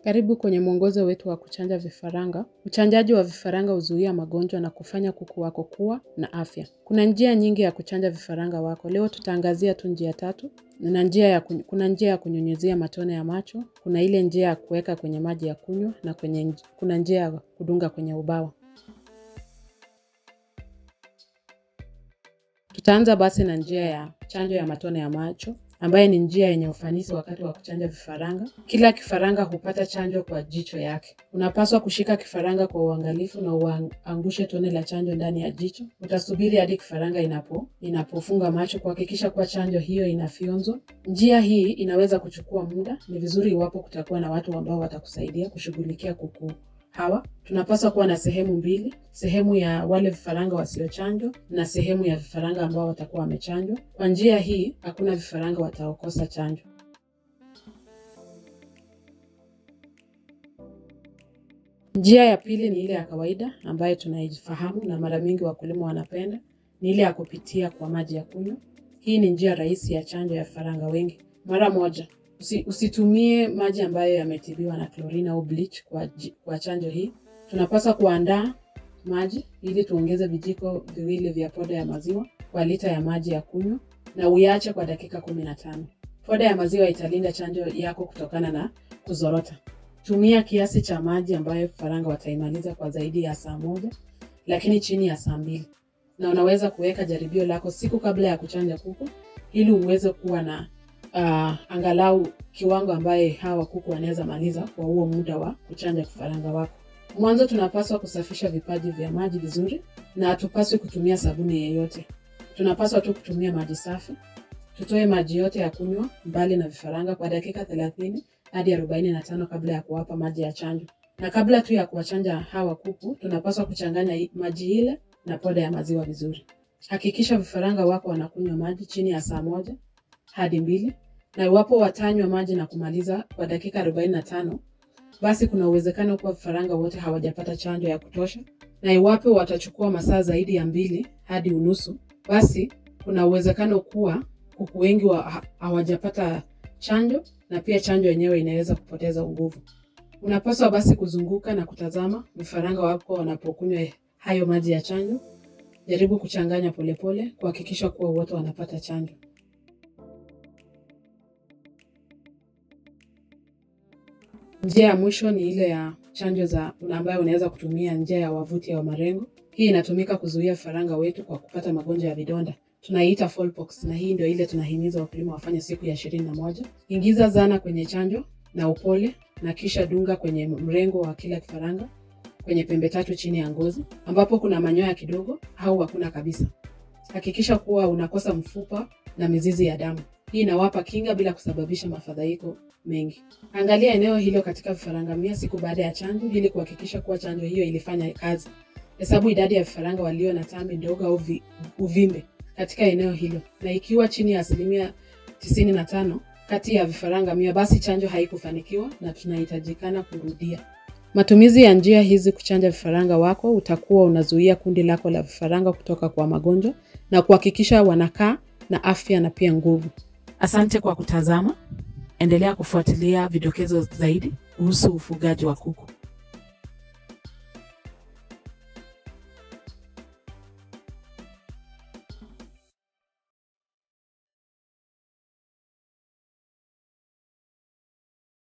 Karibu kwenye mwongozo wetu wa kuchanja vifaranga. Uchanjaji wa vifaranga huzuia magonjwa na kufanya kuku wako kuwa na afya. Kuna njia nyingi ya kuchanja vifaranga wako. Leo tutaangazia tu njia 3. Kuna njia ya kunyunyizia matone ya macho, kuna ile njia ya kuweka kwenye maji ya kunywa na kuna njia ya kudunga kwenye ubawa. Tutaanza basi na njia ya chanjo ya matone ya macho, ambaye ni njia yenye ufanisi wakati wa kuchanja vifaranga. Kila kifaranga hupata chanjo kwa jicho yake. Unapaswa kushika kifaranga kwa uangalifu na uangushe tone la chanjo ndani ya jicho. Utasubiri hadi kifaranga inapofunga macho kuhakikisha kuwa chanjo hiyo inafyonzwa. Njia hii inaweza kuchukua muda. Ni vizuri iwapo kutakuwa na watu ambao watakusaidia kushughulikia kuku hawa. Tunapaswa kuwa na sehemu mbili, sehemu ya wale vifaranga wasiochanjwa na sehemu ya vifaranga ambao watakuwa wamechanjwa. Kwa njia hii hakuna vifaranga wataokosa chanjo. Njia ya pili ni ile ya kawaida ambayo tunaifahamu na mara mingi wakulima wanapenda, ni ile ya kupitia kwa maji ya kunywa. Hii ni njia rahisi ya chanjo ya vifaranga wengi. Mara moja, usitumie maji ambayo yametibiwa na chlorine au bleach kwa chanjo hii. Tunapaswa kuandaa maji ili tuongeze vijiko 2 vya poda ya maziwa kwa lita ya maji ya kunywa na uiache kwa dakika 15. Poda ya maziwa italinda chanjo yako kutokana na kuzorota. Tumia kiasi cha maji ambayo vifaranga wataimaliza kwa zaidi ya saa 1, lakini chini ya saa 2. Na unaweza kuweka jaribio lako siku kabla ya kuchanja kuku ili uweze kuwa na angalau kiwango ambaye hawa kuku wanaweza maliza kwa huo muda wa kuchanja kifaranga wako. Mwanzo tunapaswa kusafisha vipaji vya maji vizuri na hatupaswi kutumia sabuni yeyote. Tunapaswa tu kutumia maji safi. Tutoe maji yote ya kunywa mbali na vifaranga kwa dakika 30 hadi 45 kabla ya kuwapa maji ya chanjo. Na kabla tu ya kuwachanja hawa kuku, tunapaswa kuchanganya maji ile na poda ya maziwa vizuri. Hakikisha vifaranga wako wanakunywa maji chini ya saa 1 hadi 2, na iwapo watanywa maji na kumaliza kwa dakika 45, basi kuna uwezekano kuwa vifaranga wote hawajapata chanjo ya kutosha. Na iwapo watachukua masaa zaidi ya 2 hadi unusu, basi kuna uwezekano kuwa kuku wengi hawajapata chanjo na pia chanjo yenyewe inaweza kupoteza nguvu. Unapaswa basi kuzunguka na kutazama vifaranga wako wanapokunywa hayo maji ya chanjo. Jaribu kuchanganya polepole kuhakikisha kuwa wote wanapata chanjo. Njia ya mwisho ni ile ya chanjo ambayo unaweza kutumia njia ya wavuti ya marengo. Hii inatumika kuzuia vifaranga wetu kwa kupata magonjwa ya vidonda. Tunaiita fallpox, na hii ndio ile tunahimiza wakulima wafanye siku ya 21. Ingiza zana kwenye chanjo na upole na kisha dunga kwenye mrengo wa kila kifaranga kwenye pembe 3 chini ya ngozi ambapo kuna manyoya kidogo au hakuna kabisa. Hakikisha kuwa unakosa mfupa na mizizi ya damu. Hii inawapa kinga bila kusababisha mafadhaiko mengi. Angalia eneo hilo katika vifaranga 100 siku baada ya chanjo ili kuhakikisha kuwa chanjo hiyo ilifanya kazi. Hesabu idadi ya vifaranga walio na tambi ndogo au uvimbe katika eneo hilo. Na ikiwa chini ya 95% kati ya vifaranga 100, basi chanjo haikufanikiwa na tunahitajikana kurudia. Matumizi ya njia hizi kuchanja vifaranga wako utakuwa unazuia kundi lako la vifaranga kutoka kwa magonjwa na kuhakikisha wanakaa na afya na pia nguvu. Asante kwa kutazama. Endelea kufuatilia vidokezo zaidi kuhusu ufugaji wa kuku.